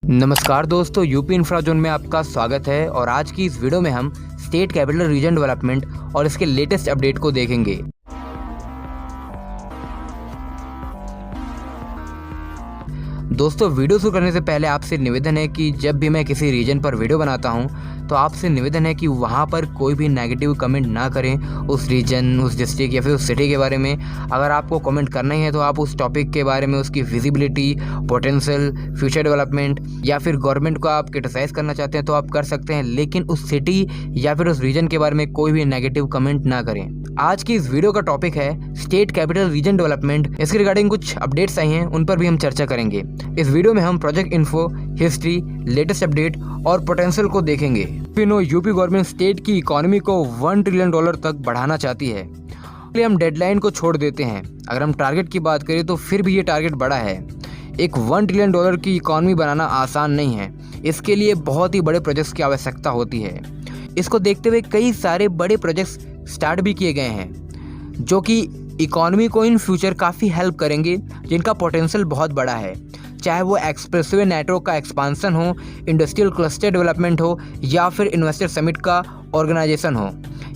नमस्कार दोस्तों, UP infra zone में आपका स्वागत है। और आज की इस वीडियो में हम स्टेट कैपिटल रीजन डेवलपमेंट और इसके लेटेस्ट अपडेट को देखेंगे। दोस्तों, वीडियो शुरू करने से पहले आपसे निवेदन है कि जब भी मैं किसी रीजन पर वीडियो बनाता हूं तो आपसे निवेदन है कि वहां पर कोई भी नेगेटिव कमेंट ना करें उस रीजन, उस डिस्ट्रिक्ट या फिर उस सिटी के बारे में। अगर आपको कमेंट करना ही है तो आप उस टॉपिक के बारे में, उसकी विजिबिलिटी, पोटेंशियल, फ्यूचर डेवलपमेंट या फिर गवर्नमेंट को आप क्रिटिसाइज करना चाहते हैं तो आप कर सकते हैं, लेकिन उस सिटी या फिर उस रीजन के बारे में कोई भी नेगेटिव कमेंट ना करें। आज की इस वीडियो का टॉपिक है स्टेट कैपिटल रीजन डेवलपमेंट। इसके रिगार्डिंग कुछ अपडेट्स आई हैं, उन पर भी हम चर्चा करेंगे। इस वीडियो में हम project info, history, latest update और पोटेंशियल को देखेंगे। यूपी गवर्नमेंट स्टेट की इकोनॉमी को $1 ट्रिलियन तक बढ़ाना चाहती है। इसलिए हम डेडलाइन को छोड़ देते हैं। अगर हम टारगेट की बात करें तो फिर भी ये टारगेट बड़ा है। एक $1 ट्रिलियन की इकोनॉमी बनाना आसान नहीं है। इसके लिए बहुत ही बड़े प्रोजेक्ट्स की आवश्यकता होती है। इसको देखते हुए कई सारे बड़े प्रोजेक्ट्स स्टार्ट भी किए गए हैं जो कि इकोनॉमी को इन फ्यूचर काफ़ी हेल्प करेंगे, जिनका पोटेंशियल बहुत बड़ा है। चाहे वो एक्सप्रेसवे नेटवर्क का एक्सपांसन हो, इंडस्ट्रियल क्लस्टर डेवलपमेंट हो, या फिर इन्वेस्टर समिट का ऑर्गेनाइजेशन हो,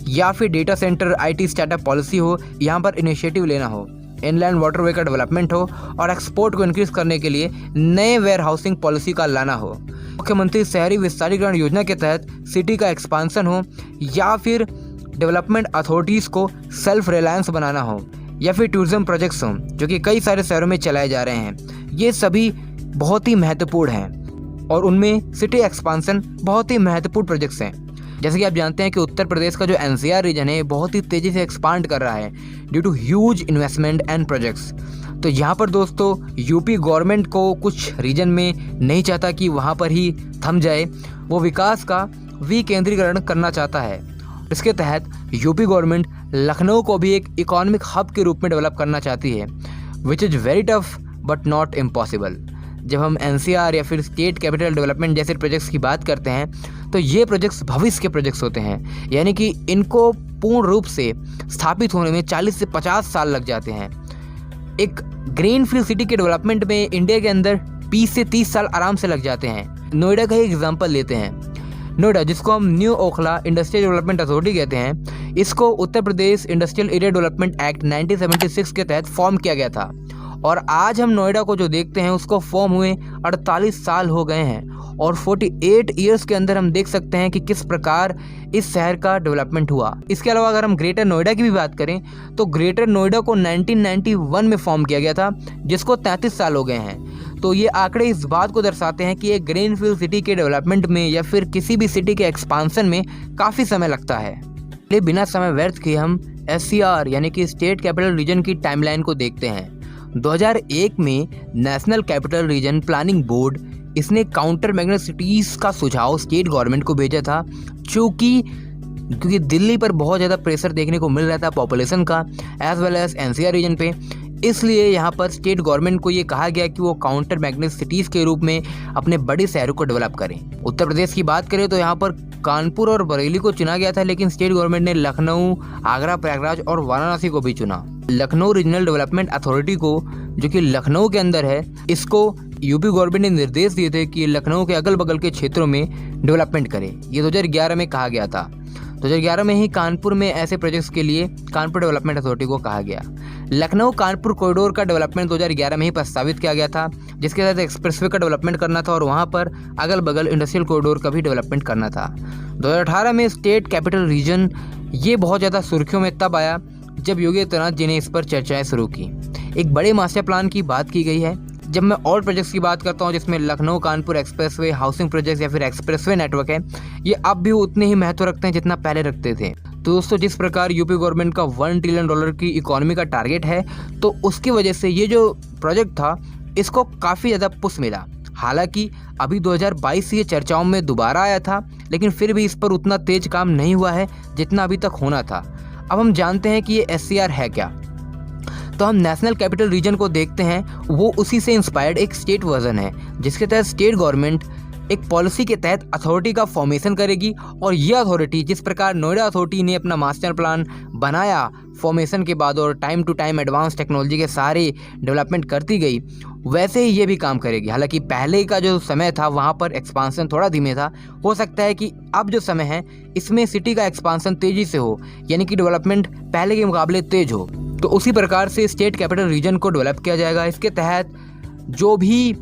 या फिर data centre IT startup policy हो, यहाँ पर इनिशिएटिव लेना हो, इनलैंड वाटरवे का डेवलपमेंट हो और एक्सपोर्ट को इंक्रीज करने के लिए नए वेयर हाउसिंग पॉलिसी का लाना हो, मुख्यमंत्री शहरी विस्तारीकरण योजना के तहत सिटी का एक्सपांसन हो, या फिर डेवलपमेंट अथॉरिटीज़ को सेल्फ रिलायंस बनाना हो, या फिर टूरिज्म प्रोजेक्ट्स हों जो कि कई सारे शहरों में चलाए जा रहे हैं। ये सभी बहुत ही महत्वपूर्ण हैं और उनमें सिटी एक्सपांसन बहुत ही महत्वपूर्ण प्रोजेक्ट्स हैं। जैसे कि आप जानते हैं कि उत्तर प्रदेश का जो NCR रीजन है बहुत ही तेज़ी से एक्सपांड कर रहा है due to huge investment and projects. तो यहाँ पर दोस्तों यूपी गवर्नमेंट को कुछ रीजन में नहीं चाहता कि वहाँ पर ही थम जाए, वो विकास का विकेंद्रीकरण करना चाहता है। इसके तहत यूपी गवर्नमेंट लखनऊ को भी एक इकोनॉमिक हब के रूप में डेवलप करना चाहती है, which is very tough but not impossible. जब हम NCR या फिर स्टेट कैपिटल डेवलपमेंट जैसे प्रोजेक्ट्स की बात करते हैं तो ये प्रोजेक्ट्स भविष्य के प्रोजेक्ट्स होते हैं, यानी कि इनको पूर्ण रूप से स्थापित होने में 40 से 50 साल लग जाते हैं। एक ग्रीन फील्ड सिटी के डेवलपमेंट में इंडिया के अंदर 20 से 30 साल आराम से लग जाते हैं। नोएडा का ही एग्जाम्पल लेते हैं। नोएडा, जिसको हम new Okhla industrial development authority कहते हैं, इसको Uttar Pradesh industrial area development act 1976 के तहत फॉर्म किया गया था। और आज हम नोएडा को जो देखते हैं उसको फॉर्म हुए 48 साल हो गए हैं और 48 ईयर्स के अंदर हम देख सकते हैं कि किस प्रकार इस शहर का डेवलपमेंट हुआ। इसके अलावा अगर हम ग्रेटर नोएडा की भी बात करें तो ग्रेटर नोएडा को 1991 में फॉर्म किया गया था, जिसको 33 साल हो गए हैं। तो ये आंकड़े इस बात को दर्शाते हैं कि एक ग्रीन फील्ड सिटी के डेवलपमेंट में या फिर किसी भी सिटी के एक्सपांसन में काफ़ी समय लगता है। इसलिए बिना समय व्यर्थ किए हम SCR यानी कि स्टेट कैपिटल रीजन की टाइमलाइन को देखते हैं। 2001 में national capital region planning board इसने काउंटर मैग्नेट सिटीज़ का सुझाव स्टेट गवर्नमेंट को भेजा था, क्योंकि दिल्ली पर बहुत ज़्यादा प्रेशर देखने को मिल रहा था पॉपुलेशन का as well as NCR region पे। इसलिए यहाँ पर स्टेट गवर्नमेंट को ये कहा गया कि वो काउंटर मैग्नेट सिटीज़ के रूप में अपने बड़े शहरों को डेवलप करें। उत्तर प्रदेश की बात करें तो यहाँ पर कानपुर और बरेली को चुना गया था, लेकिन स्टेट गवर्नमेंट ने लखनऊ, आगरा, प्रयागराज और वाराणसी को भी चुना। लखनऊ रीजनल डेवलपमेंट अथॉरिटी को, जो कि लखनऊ के अंदर है, इसको यूपी गवर्नमेंट ने निर्देश दिए थे कि लखनऊ के अगल बगल के क्षेत्रों में डेवलपमेंट करे। ये 2011 में कहा गया था। 2011 में ही कानपुर में ऐसे प्रोजेक्ट्स के लिए कानपुर डेवलपमेंट अथॉरिटी को कहा गया। लखनऊ कानपुर कॉरिडोर का डेवलपमेंट 2011 में ही प्रस्तावित किया गया था, जिसके तहत एक्सप्रेसवे का डेवलपमेंट करना था और वहाँ पर अगल बगल इंडस्ट्रियल कॉरिडोर का भी डेवलपमेंट करना था। 2018 में स्टेट कैपिटल रीजन ये बहुत ज़्यादा सुर्खियों में तब आया जब योगी आदित्यनाथ जी ने इस पर चर्चाएं शुरू की। एक बड़े मास्टर प्लान की बात की गई है। जब मैं और प्रोजेक्ट्स की बात करता हूं जिसमें Lucknow Kanpur expressway, housing projects या फिर एक्सप्रेसवे नेटवर्क है, ये अब भी उतने ही महत्व रखते हैं जितना पहले रखते थे। तो दोस्तों, जिस प्रकार यूपी गवर्नमेंट का $1 ट्रिलियन की इकोनॉमी का टारगेट है, तो उसकी वजह से ये जो प्रोजेक्ट था इसको काफ़ी ज़्यादा पुश मिला। हालांकि अभी 2022 से ये चर्चाओं में दोबारा आया था, लेकिन फिर भी इस पर उतना तेज काम नहीं हुआ है जितना अभी तक होना था। अब हम जानते हैं कि ये SCR है क्या। तो हम नेशनल कैपिटल रीजन को देखते हैं। वो उसी से इंस्पायर्ड एक स्टेट वर्जन है, जिसके तहत स्टेट गवर्नमेंट एक पॉलिसी के तहत अथॉरिटी का फॉर्मेशन करेगी और यह अथॉरिटी जिस प्रकार नोएडा अथॉरिटी ने अपना मास्टर प्लान बनाया फॉर्मेशन के बाद और time to time advance technology के सारे डेवलपमेंट करती गई, वैसे ही ये भी काम करेगी। हालांकि पहले का जो समय था वहाँ पर एक्सपांसन थोड़ा धीमे था, हो सकता है कि अब जो समय है इसमें सिटी का एक्सपांसन तेज़ी से हो, यानी कि डेवलपमेंट पहले के मुकाबले तेज हो। तो उसी प्रकार से स्टेट कैपिटल रीजन को डेवलप किया जाएगा। इसके तहत जो भी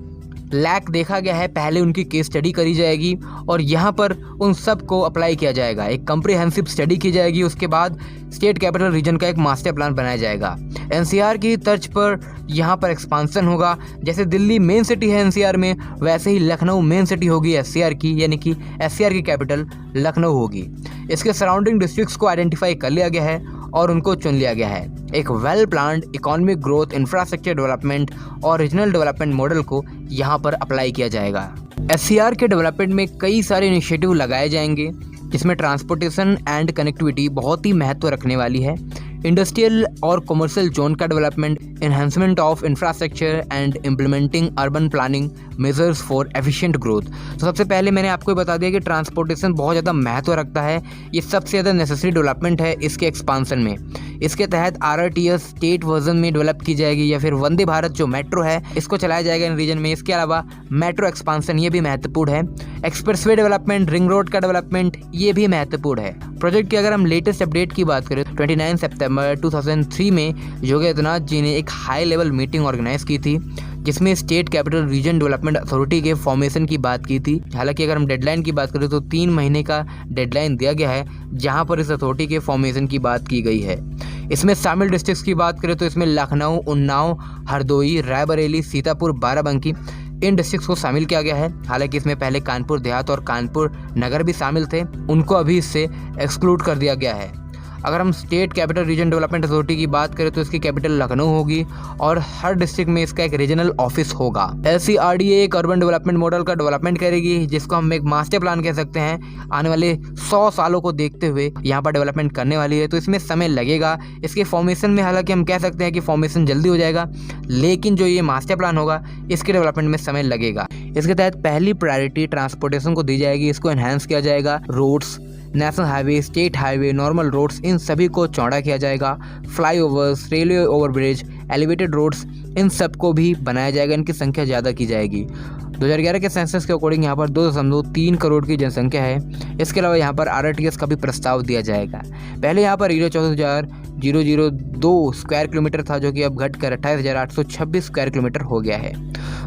लैक देखा गया है पहले उनकी केस स्टडी करी जाएगी और यहाँ पर उन सब को अप्लाई किया जाएगा। एक कम्प्रिहेंसिव स्टडी की जाएगी, उसके बाद स्टेट कैपिटल रीजन का एक मास्टर प्लान बनाया जाएगा। एनसीआर की तर्ज पर यहाँ पर एक्सपांसन होगा। जैसे दिल्ली मेन सिटी है एनसीआर में, वैसे ही लखनऊ मेन सिटी होगी एससीआर की, यानी कि एससीआर की कैपिटल लखनऊ होगी। इसके सराउंडिंग डिस्ट्रिक्ट्स को आइडेंटिफाई कर लिया गया है और उनको चुन लिया गया है। एक well planned economic growth, infrastructure development और रीजनल डेवलपमेंट मॉडल को यहाँ पर अप्लाई किया जाएगा। एससीआर के डेवलपमेंट में कई सारे इनिशिएटिव लगाए जाएंगे, जिसमें ट्रांसपोर्टेशन एंड कनेक्टिविटी बहुत ही महत्व रखने वाली है। इंडस्ट्रियल और कमर्शियल जोन का development, enhancement of infrastructure and implementing urban planning measures for efficient growth. तो सबसे पहले मैंने आपको बता दिया कि ट्रांसपोर्टेशन बहुत ज़्यादा महत्व रखता है, ये सबसे ज़्यादा नेसेसरी डेवलपमेंट है इसके एक्सपांसन में। इसके तहत आरआरटीएस स्टेट वर्जन में डेवलप की जाएगी या फिर वंदे भारत जो मेट्रो है इसको चलाया जाएगा इन रीजन में। इसके अलावा मेट्रो एक्सपांसन ये भी महत्वपूर्ण है। एक्सप्रेसवे डेवलपमेंट, रिंग रोड का डेवलपमेंट ये भी महत्वपूर्ण है। प्रोजेक्ट की अगर हम लेटेस्ट अपडेट की बात करें, 29 सितंबर 2003 में योगी आदित्यनाथ जी ने एक हाई लेवल मीटिंग ऑर्गेनाइज की थी, जिसमें state capital region development authority के फॉर्मेशन की बात की थी। हालांकि अगर हम डेडलाइन की बात करें तो 3 महीने का डेडलाइन दिया गया है, जहां पर इस अथॉरिटी के फॉर्मेशन की बात की गई है। इसमें शामिल डिस्ट्रिक्ट्स की बात करें तो इसमें लखनऊ, उन्नाव, हरदोई, रायबरेली, सीतापुर, बाराबंकी इन डिस्ट्रिक्ट्स को शामिल किया गया है। हालांकि इसमें पहले कानपुर देहात और कानपुर नगर भी शामिल थे, उनको अभी इससे एक्सक्लूड कर दिया गया है। अगर हम state capital region development authority की बात करें तो इसकी कैपिटल लखनऊ होगी और हर डिस्ट्रिक्ट में इसका एक रीजनल ऑफिस होगा। LCRDA एक अर्बन डेवलपमेंट मॉडल का डेवलपमेंट करेगी, जिसको हम एक मास्टर प्लान कह सकते हैं। आने वाले 100 सालों को देखते हुए यहाँ पर डेवलपमेंट करने वाली है, तो इसमें समय लगेगा। इसके फॉर्मेशन में हालांकि हम कह सकते हैं कि फॉर्मेशन जल्दी हो जाएगा, लेकिन जो ये मास्टर प्लान होगा इसके डेवलपमेंट में समय लगेगा। इसके तहत पहली प्रायोरिटी ट्रांसपोर्टेशन को दी जाएगी, इसको एनहांस किया जाएगा। Roads, national highway, state highway, normal roads इन सभी को चौड़ा किया जाएगा। Flyovers, railway overbridge, elevated roads इन सब को भी बनाया जाएगा, इनकी संख्या ज़्यादा की जाएगी। 2011 के सेंसस के अकॉर्डिंग यहाँ पर 2.3 करोड़ की जनसंख्या है। इसके अलावा यहाँ पर आरआरटीएस का भी प्रस्ताव दिया जाएगा। पहले यहाँ पर 14,002 स्क्वायर किलोमीटर था, जो कि अब घटकर 28,826 स्क्वायर किलोमीटर हो गया है।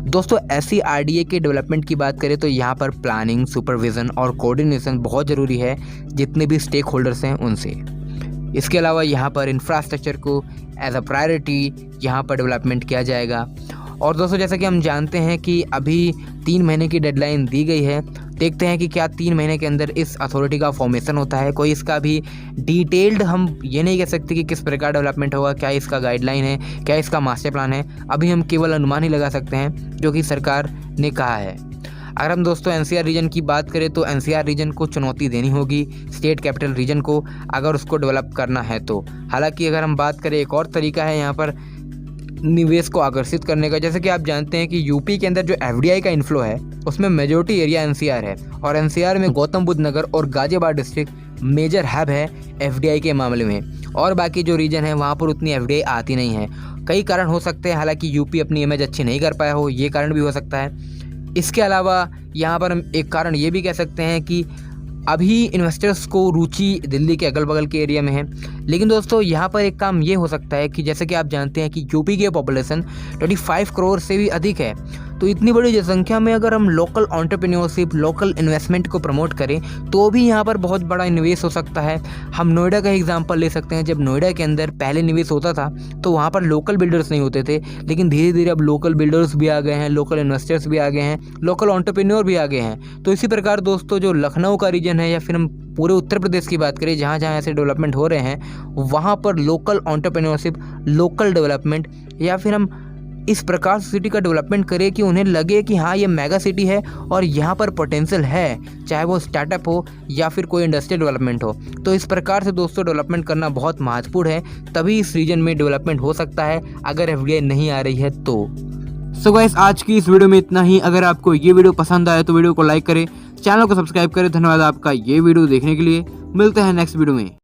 दोस्तों, LCRDA के डेवलपमेंट की बात करें तो यहाँ पर प्लानिंग, सुपरविजन और कोऑर्डिनेशन बहुत ज़रूरी है जितने भी स्टेक होल्डर्स हैं उनसे। इसके अलावा यहाँ पर इंफ्रास्ट्रक्चर को एज अ प्रायोरिटी यहाँ पर डेवलपमेंट किया जाएगा। और दोस्तों, जैसा कि हम जानते हैं कि अभी 3 महीने की डेडलाइन दी गई है, देखते हैं कि क्या 3 महीने के अंदर इस अथॉरिटी का फॉर्मेशन होता है। कोई इसका भी डिटेल्ड हम ये नहीं कह सकते कि किस प्रकार डेवलपमेंट होगा, क्या इसका गाइडलाइन है, क्या इसका मास्टर प्लान है। अभी हम केवल अनुमान ही लगा सकते हैं जो कि सरकार ने कहा है। अगर हम दोस्तों एनसीआर रीजन की बात करें तो एनसीआर रीजन को चुनौती देनी होगी स्टेट कैपिटल रीजन को, अगर उसको डेवलप करना है तो। हालांकि अगर हम बात करें, एक और तरीका है यहाँ पर निवेश को आकर्षित करने का। जैसे कि आप जानते हैं कि यूपी के अंदर जो एफडीआई का इन्फ्लो है उसमें मेजॉरिटी एरिया एनसीआर है, और एनसीआर में गौतम बुद्ध नगर और गाजियाबाद डिस्ट्रिक्ट मेजर हब है एफडीआई के मामले में, और बाकी जो रीजन है वहाँ पर उतनी एफडीआई आती नहीं है। कई कारण हो सकते हैं, हालांकि यूपी अपनी इमेज अच्छी नहीं कर पाया हो, ये कारण भी हो सकता है। इसके अलावा यहाँ पर हम एक कारण ये भी कह सकते हैं कि अभी इन्वेस्टर्स को रुचि दिल्ली के अगल बगल के एरिया में है। लेकिन दोस्तों, यहाँ पर एक काम ये हो सकता है कि जैसे कि आप जानते हैं कि यूपी की पॉपुलेशन 25 करोड़ से भी अधिक है, तो इतनी बड़ी जनसंख्या में अगर हम लोकल एंटरप्रेन्योरशिप, लोकल इन्वेस्टमेंट को प्रमोट करें तो भी यहाँ पर बहुत बड़ा निवेश हो सकता है। हम नोएडा का एग्जांपल ले सकते हैं। जब नोएडा के अंदर पहले निवेश होता था तो वहाँ पर लोकल बिल्डर्स नहीं होते थे, लेकिन धीरे धीरे अब लोकल बिल्डर्स भी आ गए हैं, लोकल इन्वेस्टर्स भी आ गए हैं, लोकल एंटरप्रेन्योर भी आ गए हैं। तो इसी प्रकार दोस्तों, जो लखनऊ का रीजन है या फिर हम पूरे उत्तर प्रदेश की बात करें, जहाँ जहाँ ऐसे डेवलपमेंट हो रहे हैं वहाँ पर लोकल एंटरप्रेन्योरशिप, लोकल डेवलपमेंट, या फिर हम इस प्रकार सिटी का डेवलपमेंट करें कि उन्हें लगे कि हाँ, ये मेगा सिटी है और यहाँ पर पोटेंशियल है, चाहे वो स्टार्टअप हो या फिर कोई इंडस्ट्रियल डेवलपमेंट हो। तो इस प्रकार से दोस्तों डेवलपमेंट करना बहुत महत्वपूर्ण है, तभी इस रीजन में डेवलपमेंट हो सकता है। अगर एफडीआई नहीं आ रही है तो सो गाइस आज की इस वीडियो में इतना ही। अगर आपको ये वीडियो पसंद आया तो वीडियो को लाइक करें, चैनल को सब्सक्राइब करें। धन्यवाद आपका ये वीडियो देखने के लिए। मिलते हैं नेक्स्ट वीडियो में।